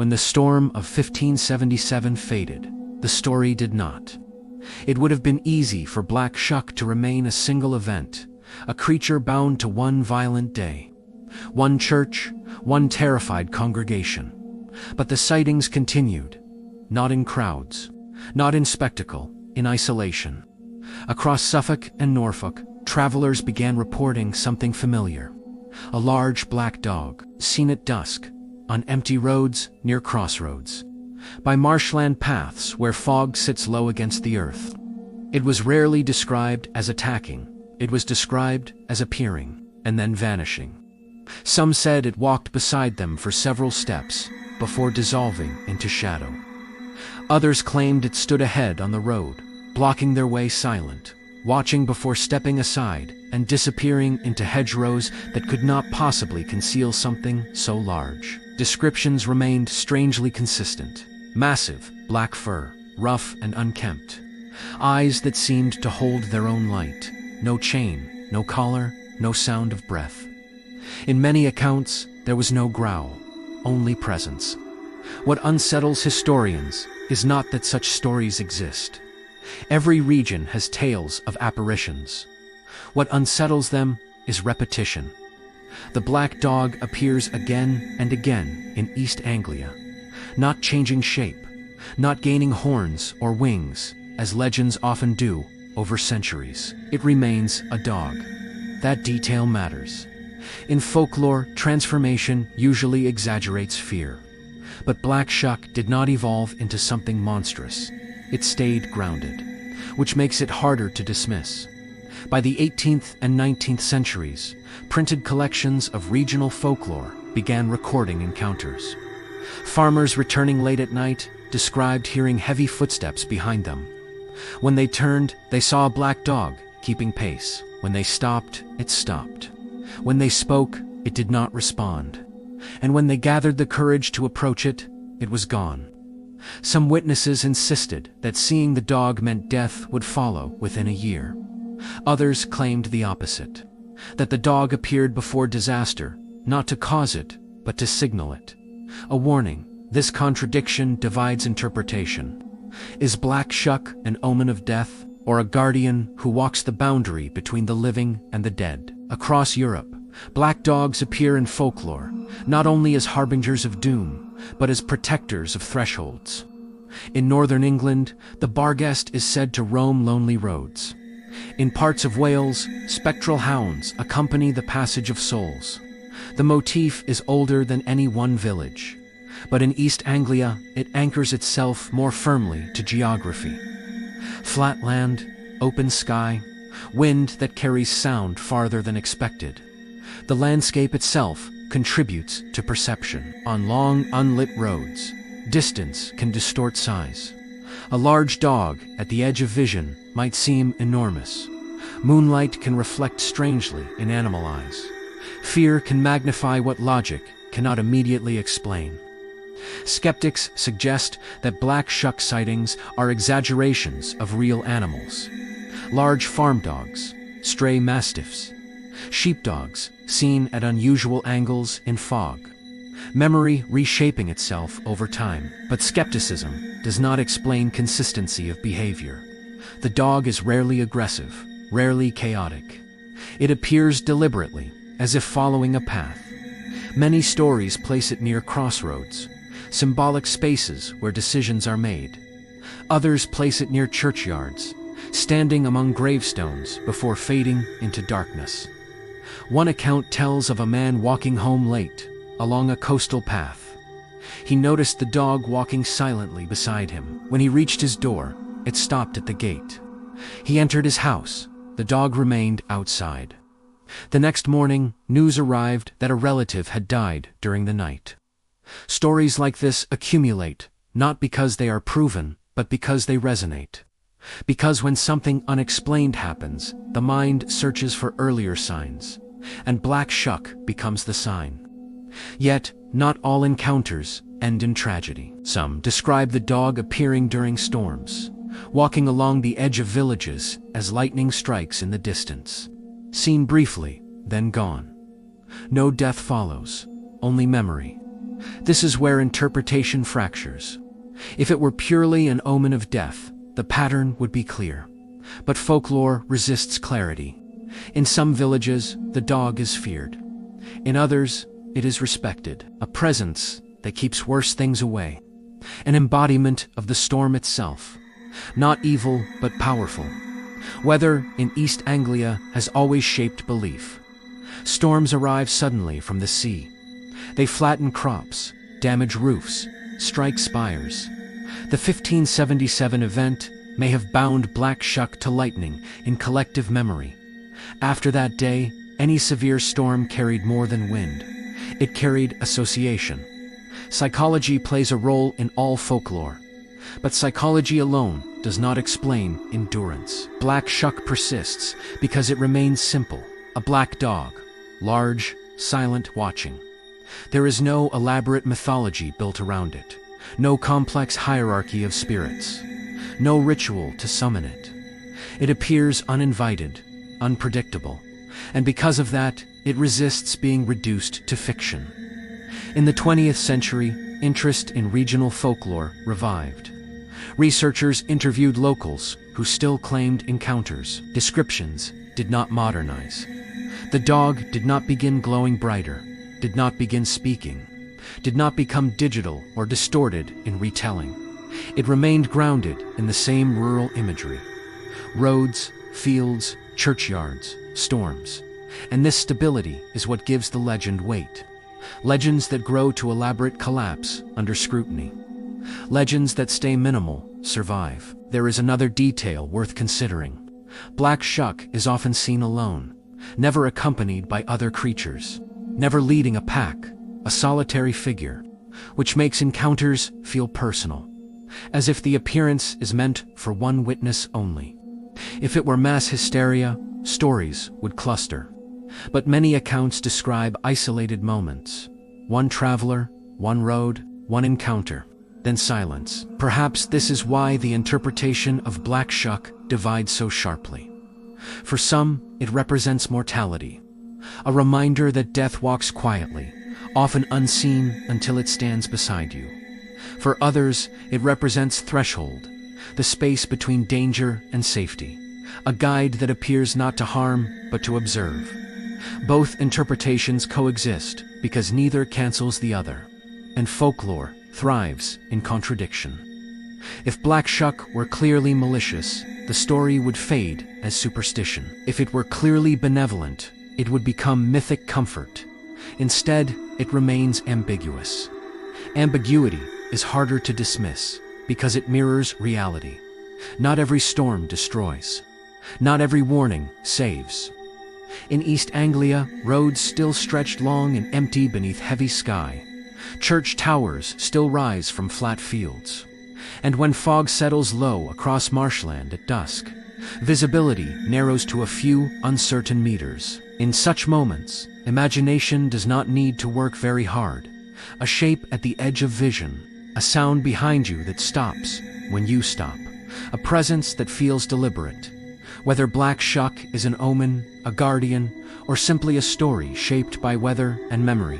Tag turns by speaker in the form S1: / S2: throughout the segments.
S1: When the storm of 1577 faded, the story did not. It would have been easy for Black Shuck to remain a single event, a creature bound to one violent day, one church, one terrified congregation. But the sightings continued, not in crowds, not in spectacle, in isolation. Across Suffolk and Norfolk, travelers began reporting something familiar. A large black dog, seen at dusk, on empty roads near crossroads, by marshland paths where fog sits low against the earth. It was rarely described as attacking. It was described as appearing, and then vanishing. Some said it walked beside them for several steps before dissolving into shadow. Others claimed it stood ahead on the road, blocking their way silent, watching before stepping aside and disappearing into hedgerows that could not possibly conceal something so large. Descriptions remained strangely consistent. Massive, black fur, rough and unkempt. Eyes that seemed to hold their own light. No chain, no collar, no sound of breath. In many accounts, there was no growl, only presence. What unsettles historians is not that such stories exist. Every region has tales of apparitions. What unsettles them is repetition. The black dog appears again and again in East Anglia, not changing shape, not gaining horns or wings, as legends often do over centuries. It remains a dog. That detail matters. In folklore, transformation usually exaggerates fear. But Black Shuck did not evolve into something monstrous. It stayed grounded, which makes it harder to dismiss. By the 18th and 19th centuries, printed collections of regional folklore began recording encounters. Farmers returning late at night described hearing heavy footsteps behind them. When they turned, they saw a black dog keeping pace. When they stopped, it stopped. When they spoke, it did not respond. And when they gathered the courage to approach it, it was gone. Some witnesses insisted that seeing the dog meant death would follow within a year. Others claimed the opposite, that the dog appeared before disaster, not to cause it, but to signal it. A warning. This contradiction divides interpretation. Is Black Shuck an omen of death, or a guardian who walks the boundary between the living and the dead? Across Europe, black dogs appear in folklore, not only as harbingers of doom, but as protectors of thresholds. In northern England, the Barghest is said to roam lonely roads. In parts of Wales, spectral hounds accompany the passage of souls. The motif is older than any one village, but in East Anglia, it anchors itself more firmly to geography. Flat land, open sky, wind that carries sound farther than expected. The landscape itself contributes to perception. On long, unlit roads, distance can distort size. A large dog at the edge of vision might seem enormous. Moonlight can reflect strangely in animal eyes. Fear can magnify what logic cannot immediately explain. Skeptics suggest that Black Shuck sightings are exaggerations of real animals. Large farm dogs, stray mastiffs, sheepdogs seen at unusual angles in fog. Memory reshaping itself over time. But skepticism does not explain consistency of behavior. The dog is rarely aggressive, rarely chaotic. It appears deliberately, as if following a path. Many stories place it near crossroads, symbolic spaces where decisions are made. Others place it near churchyards, standing among gravestones before fading into darkness. One account tells of a man walking home late, along a coastal path. He noticed the dog walking silently beside him. When he reached his door, it stopped at the gate. He entered his house. The dog remained outside. The next morning, news arrived that a relative had died during the night. Stories like this accumulate, not because they are proven, but because they resonate. Because when something unexplained happens, the mind searches for earlier signs, and Black Shuck becomes the sign. Yet, not all encounters end in tragedy. Some describe the dog appearing during storms, walking along the edge of villages as lightning strikes in the distance. Seen briefly, then gone. No death follows, only memory. This is where interpretation fractures. If it were purely an omen of death, the pattern would be clear. But folklore resists clarity. In some villages, the dog is feared. In others, it is respected, a presence that keeps worse things away. An embodiment of the storm itself. Not evil, but powerful. Weather in East Anglia has always shaped belief. Storms arrive suddenly from the sea. They flatten crops, damage roofs, strike spires. The 1577 event may have bound Black Shuck to lightning in collective memory. After that day, any severe storm carried more than wind. It carried association. Psychology plays a role in all folklore. But psychology alone does not explain endurance. Black Shuck persists because it remains simple. A black dog, large, silent, watching. There is no elaborate mythology built around it. No complex hierarchy of spirits. No ritual to summon it. It appears uninvited, unpredictable, and because of that, it resists being reduced to fiction. In the 20th century, interest in regional folklore revived. Researchers interviewed locals who still claimed encounters. Descriptions did not modernize. The dog did not begin glowing brighter, did not begin speaking, did not become digital or distorted in retelling. It remained grounded in the same rural imagery. Roads, fields, churchyards, storms. And this stability is what gives the legend weight. Legends that grow to elaborate collapse under scrutiny. Legends that stay minimal survive. There is another detail worth considering. Black Shuck is often seen alone, never accompanied by other creatures, never leading a pack, a solitary figure, which makes encounters feel personal, as if the appearance is meant for one witness only. If it were mass hysteria, stories would cluster. But many accounts describe isolated moments. One traveler, one road, one encounter, then silence. Perhaps this is why the interpretation of Black Shuck divides so sharply. For some, it represents mortality, a reminder that death walks quietly, often unseen until it stands beside you. For others, it represents threshold, the space between danger and safety, a guide that appears not to harm, but to observe. Both interpretations coexist because neither cancels the other, and folklore thrives in contradiction. If Black Shuck were clearly malicious, the story would fade as superstition. If it were clearly benevolent, it would become mythic comfort. Instead, it remains ambiguous. Ambiguity is harder to dismiss because it mirrors reality. Not every storm destroys. Not every warning saves. In East Anglia, roads still stretched long and empty beneath heavy sky. Church towers still rise from flat fields. And when fog settles low across marshland at dusk, visibility narrows to a few uncertain meters. In such moments, imagination does not need to work very hard. A shape at the edge of vision, a sound behind you that stops when you stop, a presence that feels deliberate. Whether Black Shuck is an omen, a guardian, or simply a story shaped by weather and memory,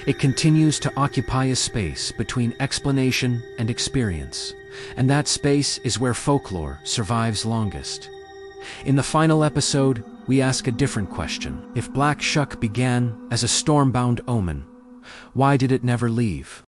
S1: it continues to occupy a space between explanation and experience, and that space is where folklore survives longest. In the final episode, we ask a different question. If Black Shuck began as a storm-bound omen, why did it never leave?